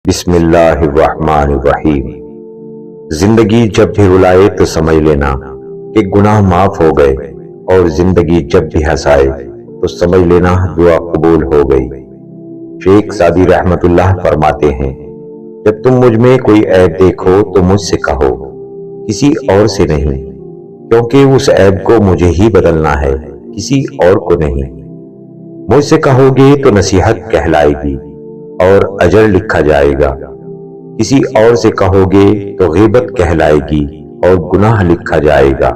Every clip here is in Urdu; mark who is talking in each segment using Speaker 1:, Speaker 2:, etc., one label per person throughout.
Speaker 1: بسم اللہ الرحمن الرحیم۔ زندگی جب بھی رلائے تو سمجھ لینا کہ گناہ معاف ہو گئے، اور زندگی جب بھی ہنسائے تو سمجھ لینا دعا قبول ہو گئی۔ شیخ سعدی رحمت اللہ فرماتے ہیں، جب تم مجھ میں کوئی عیب دیکھو تو مجھ سے کہو، کسی اور سے نہیں، کیونکہ اس عیب کو مجھے ہی بدلنا ہے، کسی اور کو نہیں۔ مجھ سے کہو گے تو نصیحت کہلائے گی اور اجر لکھا جائے گا، کسی اور سے کہو گے تو غیبت کہلائے گی اور گناہ لکھا جائے گا۔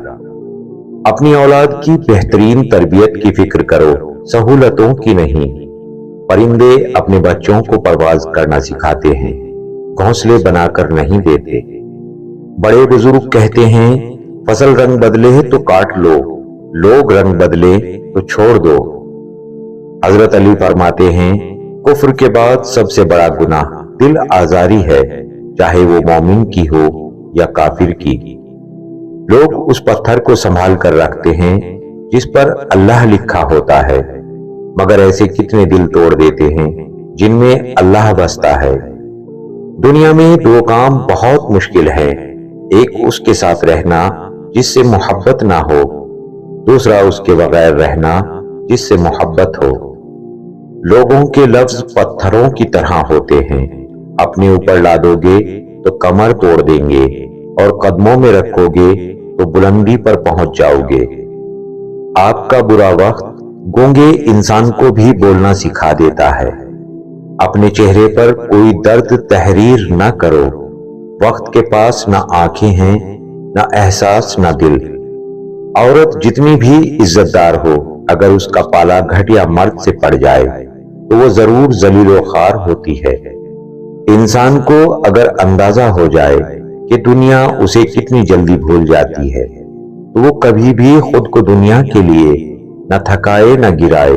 Speaker 1: اپنی اولاد کی بہترین تربیت کی فکر کرو، سہولتوں کی نہیں۔ پرندے اپنے بچوں کو پرواز کرنا سکھاتے ہیں، گھونسلے بنا کر نہیں دیتے۔ بڑے بزرگ کہتے ہیں، فصل رنگ بدلے تو کاٹ لو، لوگ رنگ بدلے تو چھوڑ دو۔ حضرت علی فرماتے ہیں، کفر کے بعد سب سے بڑا گناہ دل آزاری ہے، چاہے وہ مومن کی ہو یا کافر کی۔ لوگ اس پتھر کو سنبھال کر رکھتے ہیں جس پر اللہ لکھا ہوتا ہے، مگر ایسے کتنے دل توڑ دیتے ہیں جن میں اللہ بستا ہے۔ دنیا میں دو کام بہت مشکل ہے، ایک اس کے ساتھ رہنا جس سے محبت نہ ہو، دوسرا اس کے بغیر رہنا جس سے محبت ہو۔ لوگوں کے لفظ پتھروں کی طرح ہوتے ہیں، اپنے اوپر لادو گے تو کمر توڑ دیں گے، اور قدموں میں رکھو گے تو بلندی پر پہنچ جاؤ گے۔ آپ کا برا وقت گونگے انسان کو بھی بولنا سکھا دیتا ہے۔ اپنے چہرے پر کوئی درد تحریر نہ کرو، وقت کے پاس نہ آنکھیں ہیں، نہ احساس، نہ دل۔ عورت جتنی بھی عزت دار ہو، اگر اس کا پالا گھٹیا مرد سے پڑ جائے تو وہ ضرور ذلیل و خوار ہوتی ہے۔ انسان کو اگر اندازہ ہو جائے کہ دنیا اسے کتنی جلدی بھول جاتی ہے تو وہ کبھی بھی خود کو دنیا کے لیے نہ تھکائے نہ گرائے۔